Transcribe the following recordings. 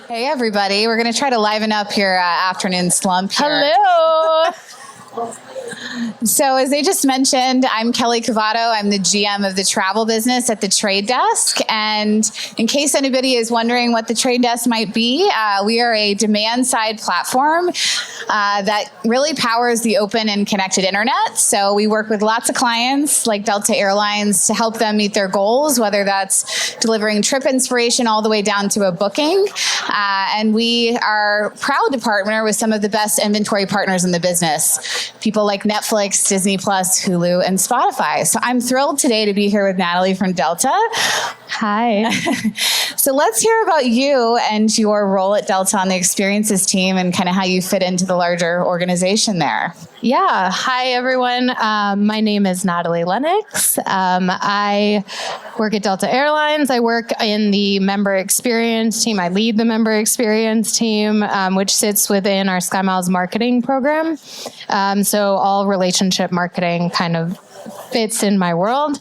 Hey, everybody. We're going to try to liven up your afternoon slump here. Hello. So as they just mentioned, I'm Kelly Covato. I'm the GM of the travel business at the Trade Desk. And in case anybody is wondering what the Trade Desk might be, we are a demand-side platform that really powers the open and connected internet. So we work with lots of clients like Delta Airlines to help them meet their goals, whether that's delivering trip inspiration all the way down to a booking. And we are proud to partner with some of the best inventory partners in the business, people like Netflix, Disney Plus, Hulu, and Spotify. So I'm thrilled today to be here with Natalie from Delta. Hi. So let's hear about you and your role at Delta on the experiences team and kind of how you fit into the larger organization there. Yeah. Hi, everyone. My name is Natalie Lennox. I work at Delta Airlines. I work in the member experience team. I lead the member experience team, which sits within our SkyMiles marketing program. So all relationship marketing kind of fits in my world.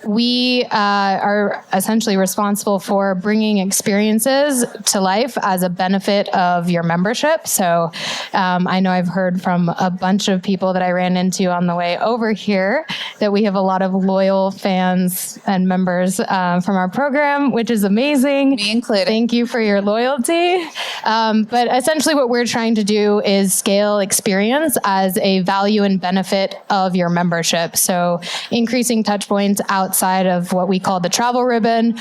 We are essentially responsible for bringing experiences to life as a benefit of your membership. So I know I've heard from a bunch of people that I ran into on the way over here that we have a lot of loyal fans and members from our program, which is amazing. Me included. Thank you for your loyalty. But essentially what we're trying to do is scale experience as a value and benefit of your membership. So increasing touch points outside of what we call the travel ribbon,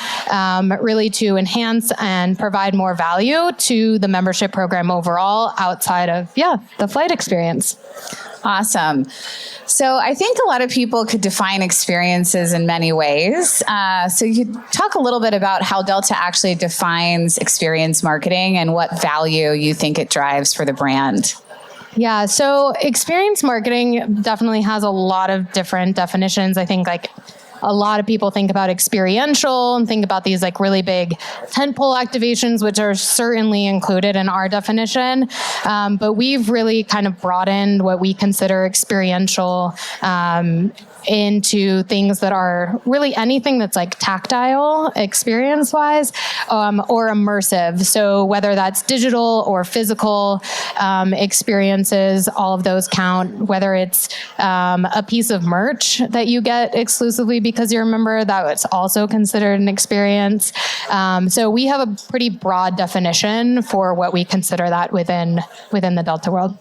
really to enhance and provide more value to the membership program overall outside of, the flight experience. Awesome. So I think a lot of people could define experiences in many ways. So you could talk a little bit about how Delta actually defines experience marketing and what value you think it drives for the brand. Yeah, so experience marketing definitely has a lot of different definitions. I think a lot of people think about experiential and think about these really big tentpole activations, which are certainly included in our definition. But we've really kind of broadened what we consider experiential into things that are really anything that's tactile experience-wise or immersive. So whether that's digital or physical experiences, all of those count. Whether it's a piece of merch that you get exclusively because you're a member, that's also considered an experience. So we have a pretty broad definition for what we consider that within the Delta world.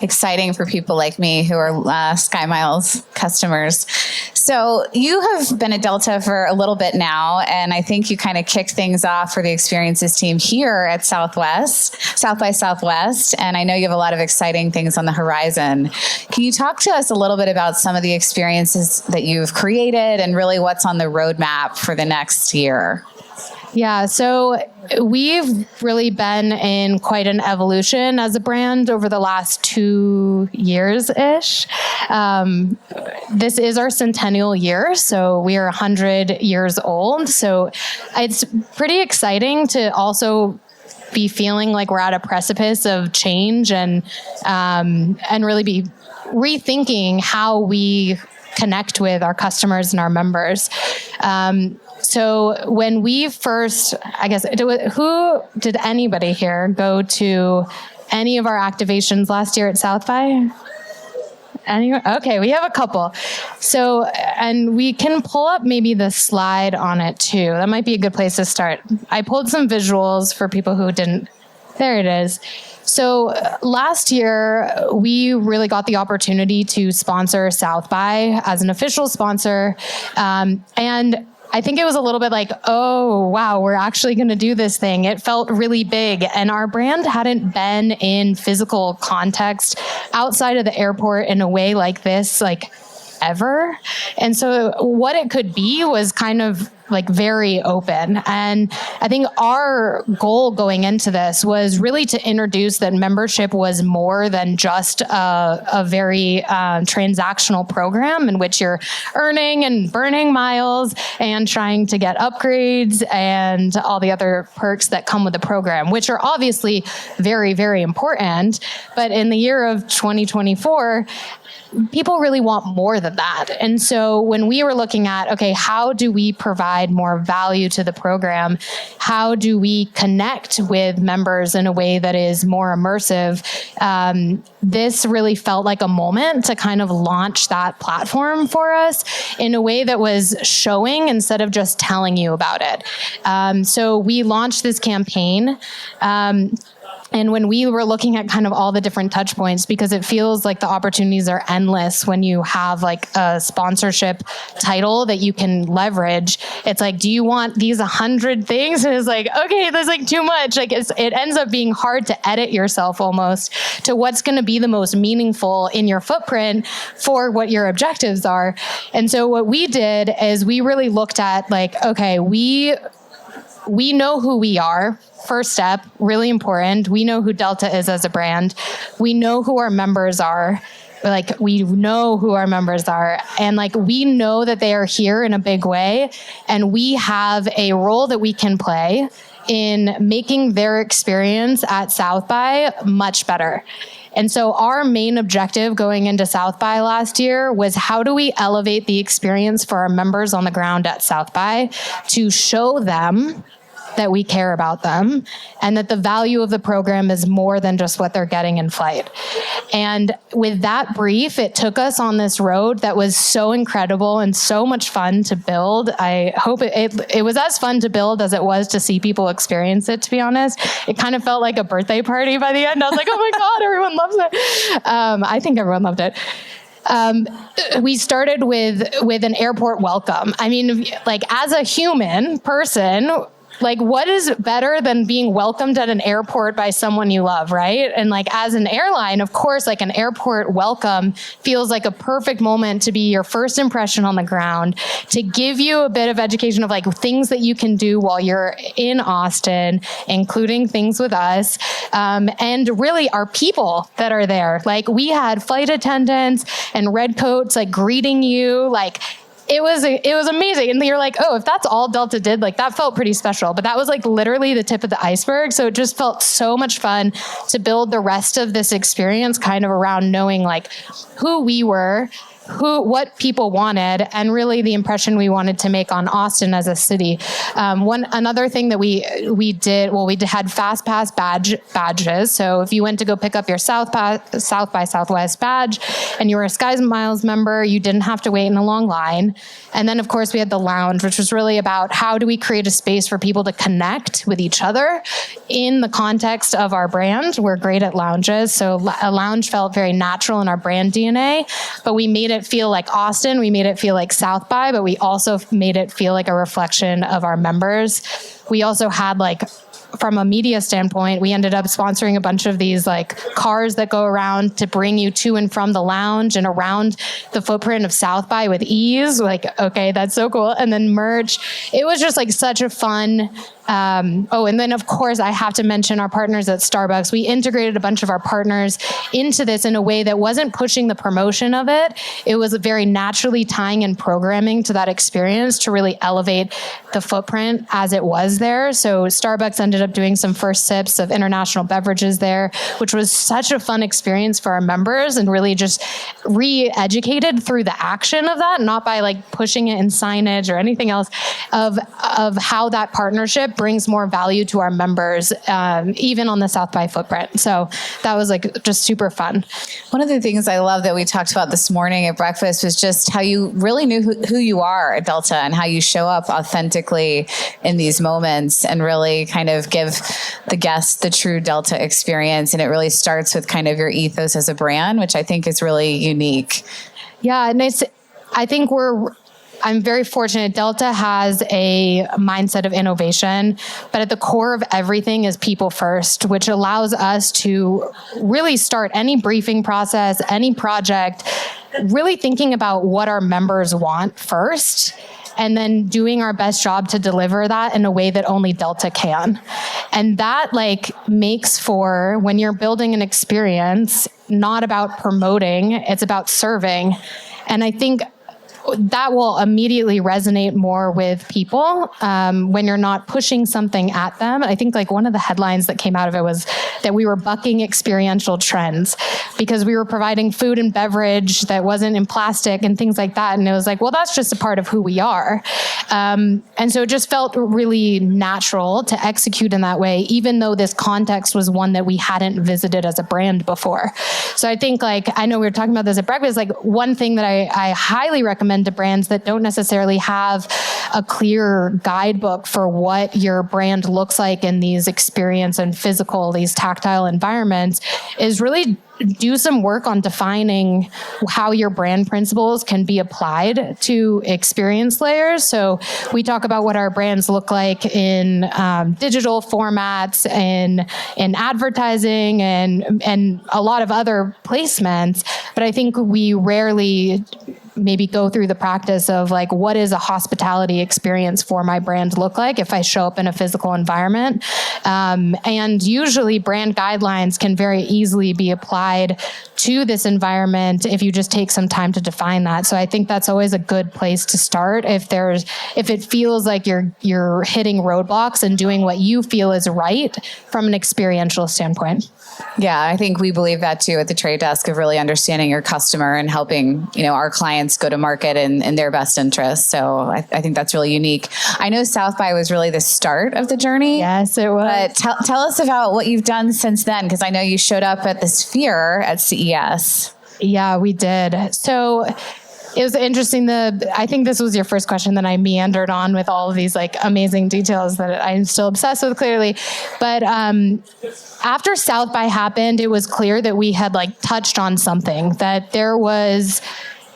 Exciting for people like me who are SkyMiles customers. So you have been at Delta for a little bit now, and I think you kind of kicked things off for the experiences team here at South by Southwest, and I know you have a lot of exciting things on the horizon. Can you talk to us a little bit about some of the experiences that you've created and really what's on the roadmap for the next year? Yeah, so we've really been in quite an evolution as a brand over the last 2 years-ish. This is our centennial year, so we are 100 years old. So it's pretty exciting to also be feeling like we're at a precipice of change and really be rethinking how we connect with our customers and our members. So when we first, did anybody here go to any of our activations last year at South by? Anyone? Okay, we have a couple. So, and we can pull up maybe the slide on it too. That might be a good place to start. I pulled some visuals for people who didn't. There it is. So last year, we really got the opportunity to sponsor South by as an official sponsor. And I think it was a little bit like, oh, wow, we're actually going to do this thing. It felt really big. And our brand hadn't been in physical context outside of the airport in a way like this, ever. And so what it could be was kind of very open. And I think our goal going into this was really to introduce that membership was more than just a very transactional program in which you're earning and burning miles and trying to get upgrades and all the other perks that come with the program, which are obviously very, very important. But in the year of 2024, people really want more than that. And so when we were looking at, okay, how do we provide provide more value to the program? How do we connect with members in a way that is more immersive? This really felt like a moment to kind of launch that platform for us in a way that was showing instead of just telling you about it. So we launched this campaign. And when we were looking at kind of all the different touch points, because it feels like the opportunities are endless when you have like a sponsorship title that you can leverage, it's like, do you want these 100 things? And it's like, okay, there's like too much. Like it ends up being hard to edit yourself almost to what's going to be the most meaningful in your footprint for what your objectives are. And so what we did is we really looked at like, okay, we know who we are. First step, really important. We know who Delta is as a brand. We know who our members are. Like, we know who our members are. And like, we know that they are here in a big way. And we have a role that we can play in making their experience at South by much better. And so our main objective going into South by last year was how do we elevate the experience for our members on the ground at South by to show them that we care about them and that the value of the program is more than just what they're getting in flight. And with that brief, it took us on this road that was so incredible and so much fun to build. I hope it was as fun to build as it was to see people experience it, to be honest. It kind of felt like a birthday party by the end. I was like, oh my God, everyone loves it. I think everyone loved it. We started with an airport welcome. I mean, like as a human person, like what is better than being welcomed at an airport by someone you love, right? And like as an airline, of course, like an airport welcome feels like a perfect moment to be your first impression on the ground, to give you a bit of education of like things that you can do while you're in Austin, including things with us, and really our people that are there. Like we had flight attendants and red coats like greeting you, like it was amazing. And you're like, oh, if that's all Delta did, like that felt pretty special. But that was like literally the tip of the iceberg. So it just felt so much fun to build the rest of this experience kind of around knowing like who we were, what people wanted, and really the impression we wanted to make on Austin as a city. Another thing that we had Fast Pass badges. So if you went to go pick up your South by Southwest badge and you were a Skies Miles member, you didn't have to wait in a long line. And then of course we had the lounge, which was really about how do we create a space for people to connect with each other in the context of our brand. We're great at lounges. So a lounge felt very natural in our brand DNA, but we made it feel like Austin. We made it feel like South by, but we also made it feel like a reflection of our members. We also had like, from a media standpoint, we ended up sponsoring a bunch of these like cars that go around to bring you to and from the lounge and around the footprint of South by with ease. Like, okay, that's so cool. And then merch. It was just like such a fun. And then of course I have to mention our partners at Starbucks. We integrated a bunch of our partners into this in a way that wasn't pushing the promotion of it. It was very naturally tying in programming to that experience to really elevate the footprint as it was there. So Starbucks ended up doing some first sips of international beverages there, which was such a fun experience for our members and really just re-educated through the action of that, not by like pushing it in signage or anything else, of how that partnership brings more value to our members, even on the South by footprint. So that was like just super fun. One of the things I love that we talked about this morning at breakfast was just how you really knew who you are at Delta and how you show up authentically in these moments and really kind of give the guests the true Delta experience. And it really starts with kind of your ethos as a brand, which I think is really unique. Yeah, and I'm very fortunate. Delta has a mindset of innovation, but at the core of everything is people first, which allows us to really start any briefing process, any project, really thinking about what our members want first, and then doing our best job to deliver that in a way that only Delta can. And that like makes for, when you're building an experience, not about promoting, it's about serving. And I think that will immediately resonate more with people when you're not pushing something at them. I think like one of the headlines that came out of it was that we were bucking experiential trends because we were providing food and beverage that wasn't in plastic and things like that. And it was like, well, that's just a part of who we are. And so it just felt really natural to execute in that way, even though this context was one that we hadn't visited as a brand before. So I think like, I know we were talking about this at breakfast, like one thing that I highly recommend to brands that don't necessarily have a clear guidebook for what your brand looks like in these experience and physical, these tactile environments is really do some work on defining how your brand principles can be applied to experience layers. So we talk about what our brands look like in digital formats and in advertising and a lot of other placements. But I think we rarely maybe go through the practice of like, what is a hospitality experience for my brand look like if I show up in a physical environment? And usually brand guidelines can very easily be applied to this environment if you just take some time to define that. So I think that's always a good place to start if it feels like you're hitting roadblocks and doing what you feel is right from an experiential standpoint. Yeah, I think we believe that too at the Trade Desk, of really understanding your customer and helping, our clients go to market in their best interest. So I think that's really unique. I know South by was really the start of the journey. Yes, it was. But tell us about what you've done since then, because I know you showed up at the Sphere at CES. Yeah, we did. So it was interesting. I think this was your first question that I meandered on with all of these like amazing details that I'm still obsessed with, clearly. But after South by happened, it was clear that we had like touched on something, that there was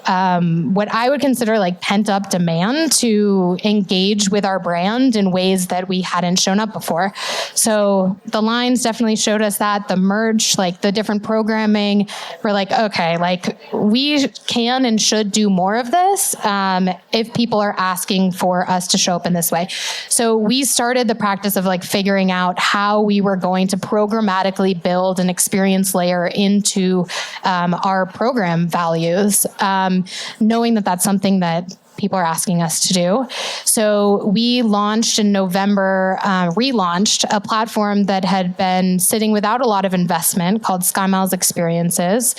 what I would consider like pent up demand to engage with our brand in ways that we hadn't shown up before. So the lines definitely showed us that, the merch, like the different programming. We're like, okay, like we can and should do more of this if people are asking for us to show up in this way. So we started the practice of like figuring out how we were going to programmatically build an experience layer into our program values. Knowing that that's something that people are asking us to do. So we launched in November, relaunched a platform that had been sitting without a lot of investment called SkyMiles Experiences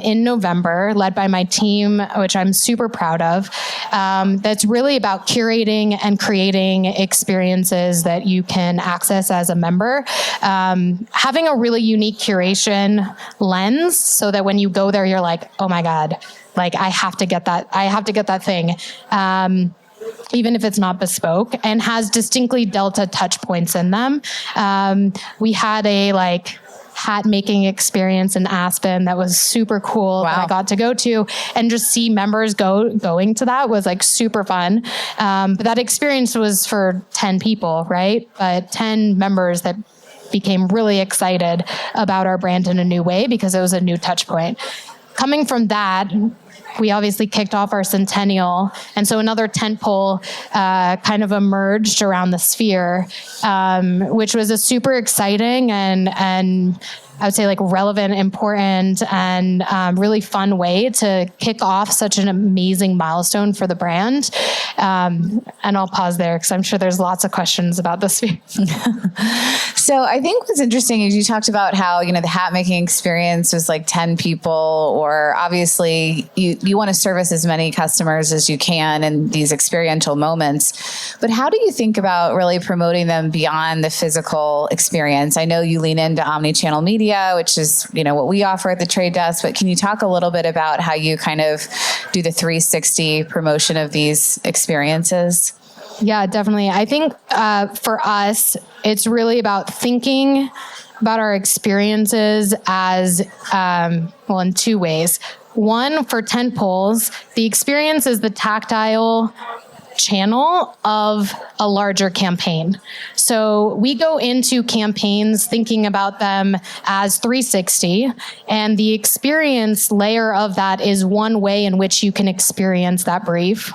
in November, led by my team, which I'm super proud of. That's really about curating and creating experiences that you can access as a member. Having a really unique curation lens so that when you go there, you're like, oh my God, like I have to get that. I have to get that thing. Even if it's not bespoke, and has distinctly Delta touch points in them. We had a like hat making experience in Aspen that was super cool. Wow. That I got to go to, and just see members going to that was like super fun. But that experience was for 10 people, right? But 10 members that became really excited about our brand in a new way because it was a new touch point. Coming from that, we obviously kicked off our centennial. And so another tentpole kind of emerged around the Sphere, which was a super exciting and I would say like relevant, important, and really fun way to kick off such an amazing milestone for the brand. And I'll pause there because I'm sure there's lots of questions about the Sphere. So I think what's interesting is you talked about how, the hat making experience was like 10 people, or obviously you want to service as many customers as you can in these experiential moments. But how do you think about really promoting them beyond the physical experience? I know you lean into omni-channel media, which is, what we offer at the Trade Desk, but can you talk a little bit about how you kind of do the 360 promotion of these experiences? Yeah, definitely. I think for us, it's really about thinking about our experiences as, in two ways. One, for tentpoles, the experience is the tactile channel of a larger campaign. So we go into campaigns thinking about them as 360, and the experience layer of that is one way in which you can experience that brief.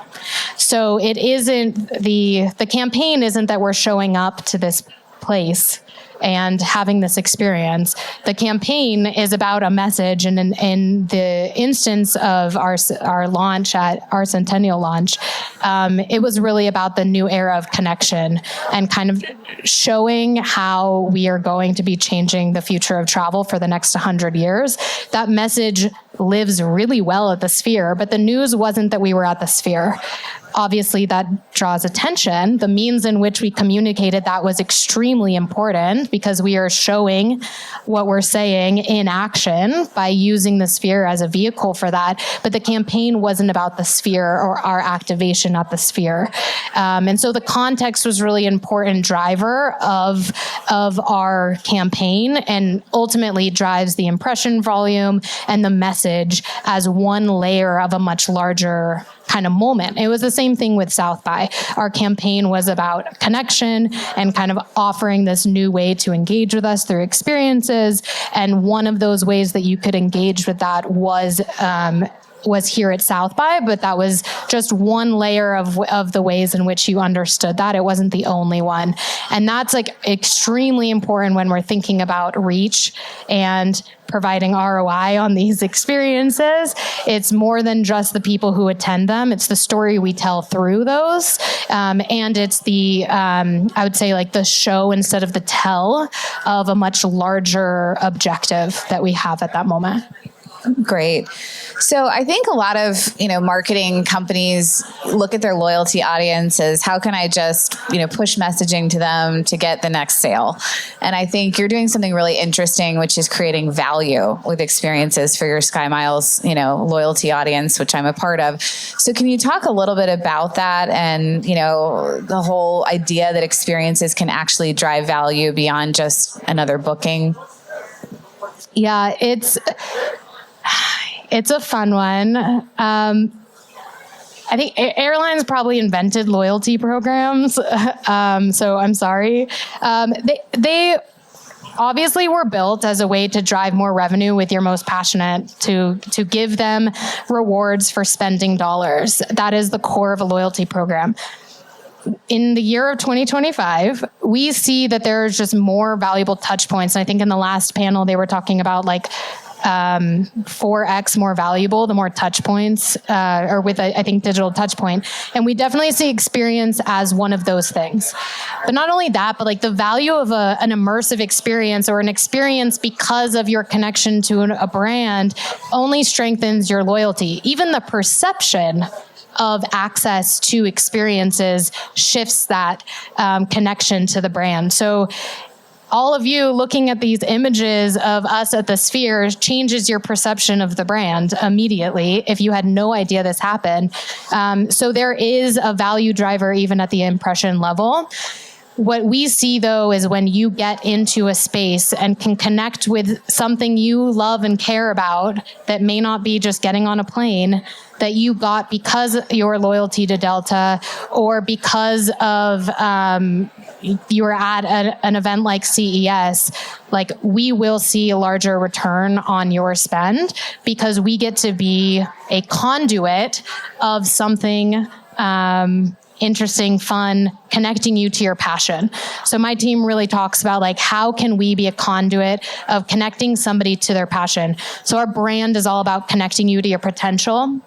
So it isn't the campaign isn't that we're showing up to this place and having this experience. The campaign is about a message, and in the instance of our launch at our centennial launch, it was really about the new era of connection and kind of showing how we are going to be changing the future of travel for the next 100 years. That message lives really well at the Sphere, but the news wasn't that we were at the Sphere. Obviously, that draws attention. The means in which we communicated that was extremely important because we are showing what we're saying in action by using the Sphere as a vehicle for that. But the campaign wasn't about the Sphere or our activation at the Sphere. And so the context was really important driver of our campaign, and ultimately drives the impression volume and the message as one layer of a much larger kind of moment. It was the same thing with South by. Our campaign was about connection and kind of offering this new way to engage with us through experiences. And one of those ways that you could engage with that was here at South by, but that was just one layer of the ways in which you understood that. It wasn't the only one. And that's like extremely important when we're thinking about reach and providing ROI on these experiences. It's more than just the people who attend them. It's the story we tell through those. And it's the, I would say like the show instead of the tell of a much larger objective that we have at that moment. Great. So I think a lot of, marketing companies look at their loyalty audience as how can I just, push messaging to them to get the next sale? And I think you're doing something really interesting, which is creating value with experiences for your Sky Miles, loyalty audience, which I'm a part of. So can you talk a little bit about that and, the whole idea that experiences can actually drive value beyond just another booking? Yeah, it's a fun one. I think airlines probably invented loyalty programs, so I'm sorry. They obviously were built as a way to drive more revenue with your most passionate, to give them rewards for spending dollars. That is the core of a loyalty program. In the year of 2025, we see that there's just more valuable touch points. And I think in the last panel, they were talking about 4x more valuable, the more touch points, or with I think digital touch point. And we definitely see experience as one of those things. But not only that, but the value of an immersive experience or an experience because of your connection to a brand only strengthens your loyalty. Even the perception of access to experiences shifts that connection to the brand. So all of you looking at these images of us at the Sphere changes your perception of the brand immediately if you had no idea this happened. So there is a value driver even at the impression level. What we see, though, is when you get into a space and can connect with something you love and care about that may not be just getting on a plane, that you got because your loyalty to Delta or because of you were at an event like CES, we will see a larger return on your spend because we get to be a conduit of something interesting, fun, connecting you to your passion. So my team really talks about how can we be a conduit of connecting somebody to their passion. So our brand is all about connecting you to your potential.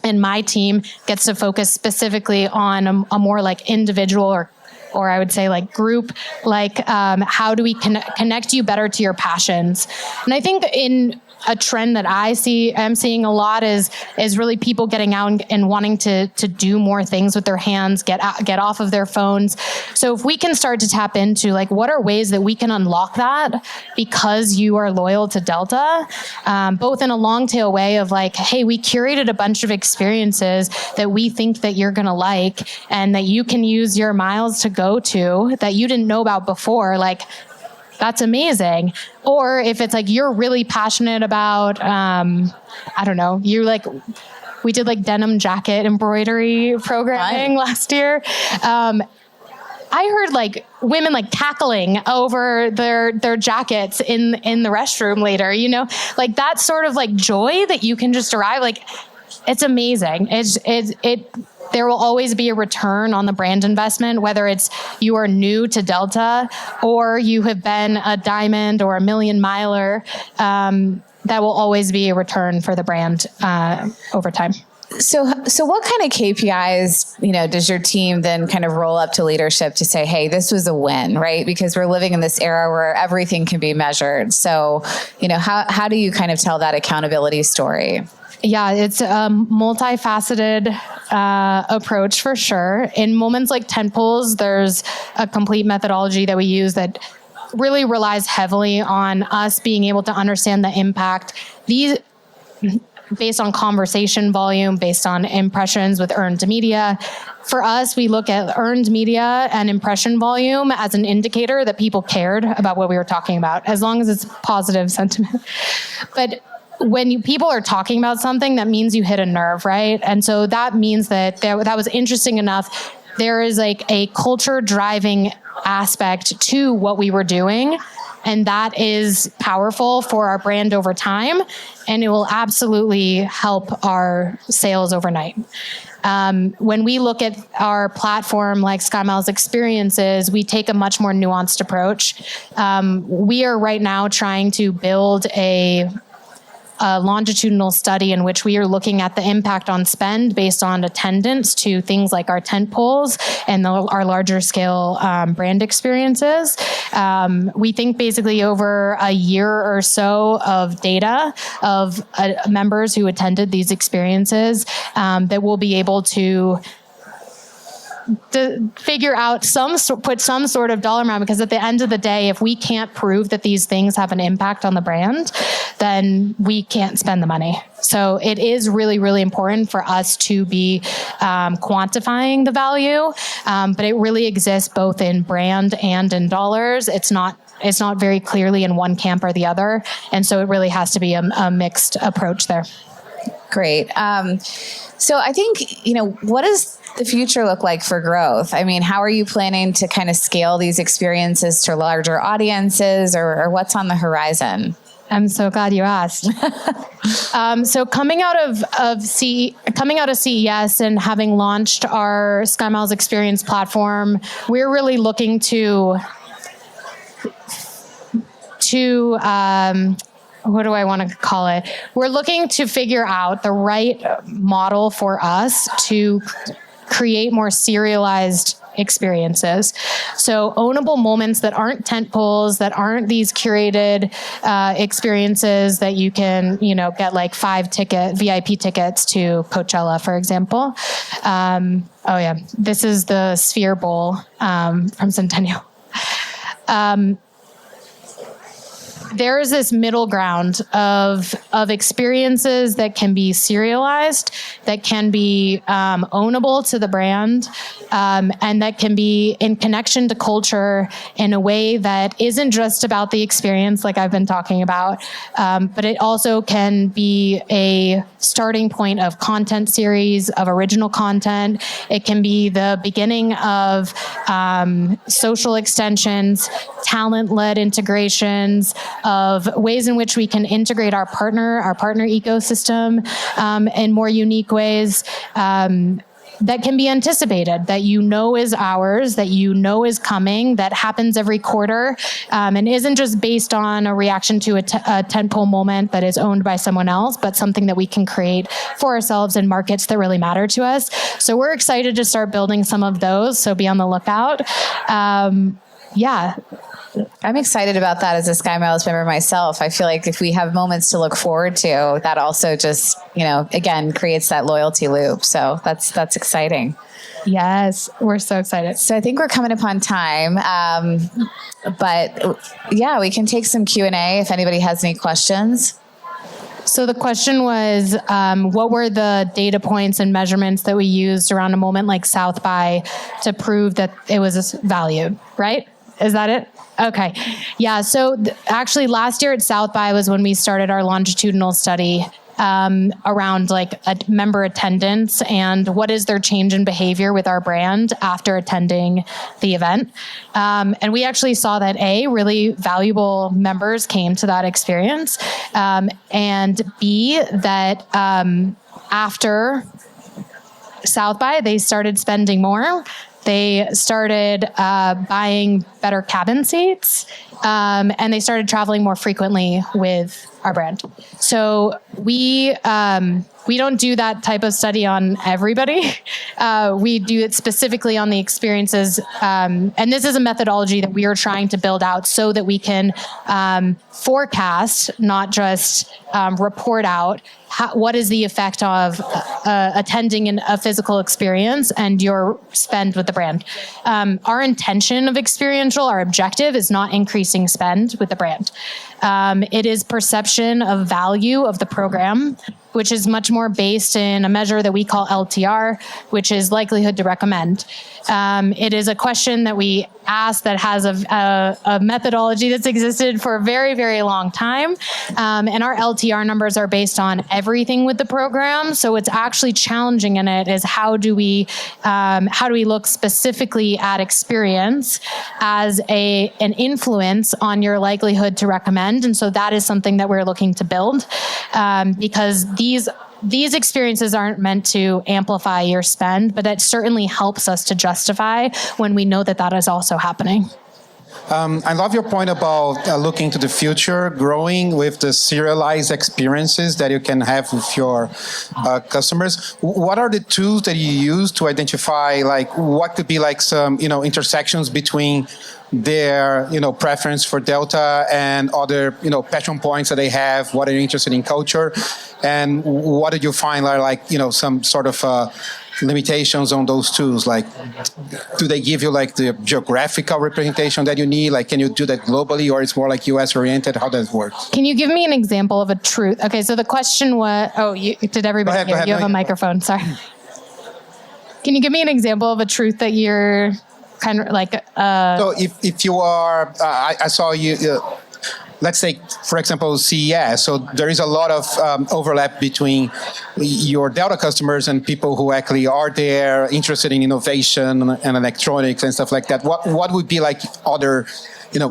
And my team gets to focus specifically on a more individual or I would say group, how do we connect you better to your passions? And I think in a trend that I'm seeing a lot is really people getting out and wanting to do more things with their hands, get off of their phones. So if we can start to tap into what are ways that we can unlock that because you are loyal to Delta, both in a long tail way of hey, we curated a bunch of experiences that we think that you're gonna like and that you can use your miles to go to that you didn't know about before, that's amazing. Or if it's you're really passionate about, I don't know, we did denim jacket embroidery programming last year. I heard women cackling over their jackets in the restroom later, that sort of joy that you can just arrive. It's amazing. there will always be a return on the brand investment, whether it's you are new to Delta or you have been a diamond or a million miler. That will always be a return for the brand over time. So what kind of KPIs, does your team then kind of roll up to leadership to say, hey, this was a win, right? Because we're living in this era where everything can be measured. So, how do you kind of tell that accountability story? Yeah, it's a multifaceted approach for sure. In moments like tentpoles, there's a complete methodology that we use that really relies heavily on us being able to understand the impact. These based on conversation volume, based on impressions with earned media. For us, we look at earned media and impression volume as an indicator that people cared about what we were talking about, as long as it's positive sentiment. But when people are talking about something, that means you hit a nerve, right? And so that means that was interesting enough. There is like a culture driving aspect to what we were doing. And that is powerful for our brand over time. And it will absolutely help our sales overnight. When we look at our platform like SkyMiles Experiences, we take a much more nuanced approach. We are right now trying to build a longitudinal study in which we are looking at the impact on spend based on attendance to things like our tent poles and our larger scale brand experiences. We think basically over a year or so of data of members who attended these experiences that we'll be able to figure out put some sort of dollar amount, because at the end of the day, if we can't prove that these things have an impact on the brand, then we can't spend the money. So it is really, really important for us to be quantifying the value, but it really exists both in brand and in dollars. It's not very clearly in one camp or the other, and so it really has to be a mixed approach there. Great. So I think, what does the future look like for growth? I mean, how are you planning to kind of scale these experiences to larger audiences, or what's on the horizon? I'm so glad you asked. So coming out of CES and having launched our SkyMiles Experience platform, we're really looking to what do I want to call it? We're looking to figure out the right model for us to create more serialized experiences. So ownable moments that aren't tent poles, that aren't these curated experiences that you can, get like 5 VIP tickets to Coachella, for example. This is the Sphere Bowl from Centennial. There is this middle ground of experiences that can be serialized, that can be ownable to the brand, and that can be in connection to culture in a way that isn't just about the experience like I've been talking about, but it also can be a starting point of content series, of original content. It can be the beginning of social extensions, talent-led integrations, of ways in which we can integrate our partner ecosystem in more unique ways that can be anticipated, that is ours, that is coming, that happens every quarter, and isn't just based on a reaction to a tentpole moment that is owned by someone else, but something that we can create for ourselves in markets that really matter to us. So we're excited to start building some of those, so be on the lookout. I'm excited about that as a SkyMiles member myself. I feel like if we have moments to look forward to, that also just, again, creates that loyalty loop. So that's exciting. Yes, we're so excited. So I think we're coming upon time. But we can take some Q&A if anybody has any questions. So the question was, what were the data points and measurements that we used around a moment like South by to prove that it was valued, right? Is that it? Okay. Yeah. So actually last year at South by was when we started our longitudinal study around like a member attendance and what is their change in behavior with our brand after attending the event. And we actually saw that really valuable members came to that experience. And B, that after South by, they started spending more. They started buying better cabin seats, and they started traveling more frequently with our brand. So we don't do that type of study on everybody. We do it specifically on the experiences. And this is a methodology that we are trying to build out so that we can forecast, not just report out what is the effect of attending a physical experience and your spend with the brand. Our intention of experiential, our objective is not increasing spend with the brand. It is perception of value of the program, which is much more based in a measure that we call LTR, which is likelihood to recommend. It is a question that we ask that has a methodology that's existed for a very, very long time. And our LTR numbers are based on everything with the program. So what's actually challenging in it is how do we look specifically at experience as an influence on your likelihood to recommend. And so that is something that we're looking to build because these experiences aren't meant to amplify your spend, but that certainly helps us to justify when we know that that is also happening. I love your point about looking to the future, growing with the serialized experiences that you can have with your customers. What are the tools that you use to identify like what could be like some intersections between their preference for Delta and other passion points that they have, what are you interested in culture, and what did you find are like some sort of limitations on those tools? Like, do they give you like the geographical representation that you need? Like, can you do that globally, or it's more like US oriented? How does it work? Can you give me an example of a truth? Okay, so the question was, did everybody hear? You have a microphone, sorry. Can you give me an example of a truth that you're kind of like... So if you are, I saw you... let's take, for example, CES. So there is a lot of overlap between your Delta customers and people who actually are there, interested in innovation and electronics and stuff like that. What would be like other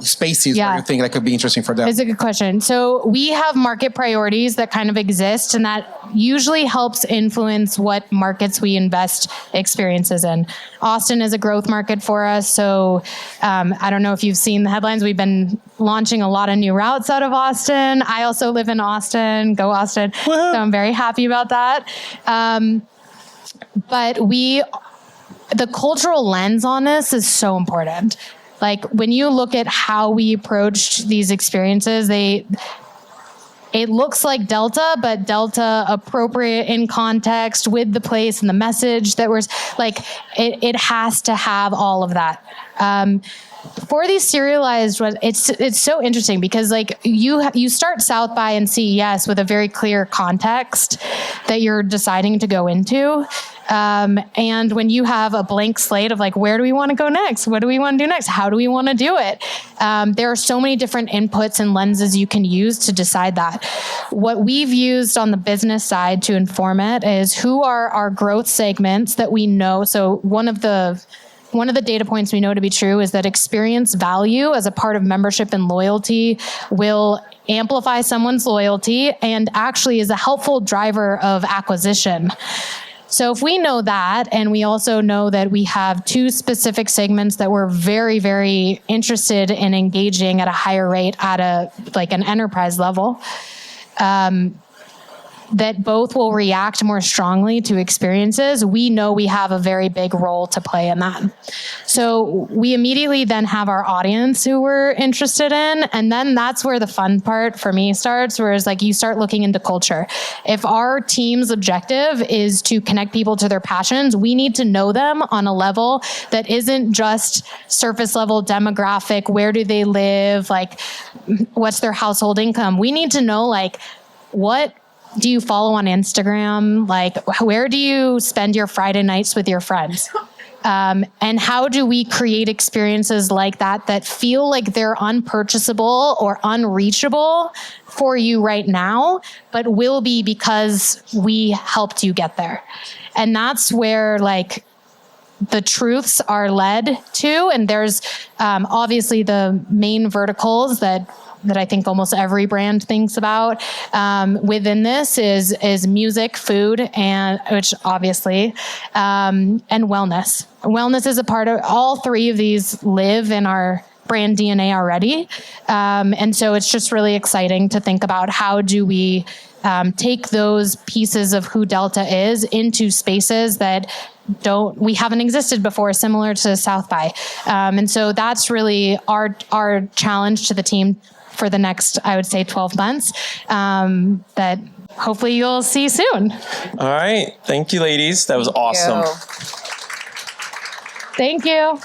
spaces where you think that could be interesting for them? It's a good question. So we have market priorities that kind of exist, and that usually helps influence what markets we invest experiences in. Austin is a growth market for us. So I don't know if you've seen the headlines. We've been launching a lot of new routes out of Austin. I also live in Austin. Go Austin. Woo-hoo. So I'm very happy about that. But the cultural lens on this is so important. Like when you look at how we approached these experiences, it looks like Delta, but Delta appropriate in context with the place and the message that we're like, it has to have all of that. For these serialized ones, it's so interesting because like you start South by and CES with a very clear context that you're deciding to go into. And when you have a blank slate of like, where do we want to go next? What do we want to do next? How do we want to do it? There are so many different inputs and lenses you can use to decide that. What we've used on the business side to inform it is who are our growth segments that we know. So one of the data points we know to be true is that experience value as a part of membership and loyalty will amplify someone's loyalty and actually is a helpful driver of acquisition. So if we know that, and we also know that we have two specific segments that we're very, very interested in engaging at a higher rate at an enterprise level, that both will react more strongly to experiences, we know we have a very big role to play in that. So we immediately then have our audience who we're interested in, and then that's where the fun part for me starts, whereas like you start looking into culture. If our team's objective is to connect people to their passions, we need to know them on a level that isn't just surface level demographic, where do they live, like what's their household income. We need to know like what do you follow on Instagram? Like, where do you spend your Friday nights with your friends? And how do we create experiences like that feel like they're unpurchasable or unreachable for you right now, but will be because we helped you get there? And that's where like the truths are led to. And there's obviously the main verticals that that I think almost every brand thinks about within this is music, food, and which obviously, and wellness. Wellness is a part of all three of these live in our brand DNA already. And so it's just really exciting to think about how do we take those pieces of who Delta is into spaces that we haven't existed before, similar to South by. And so that's really our challenge to the team for the next, I would say, 12 months, that hopefully you'll see soon. All right. Thank you, ladies. That was awesome. Thank you.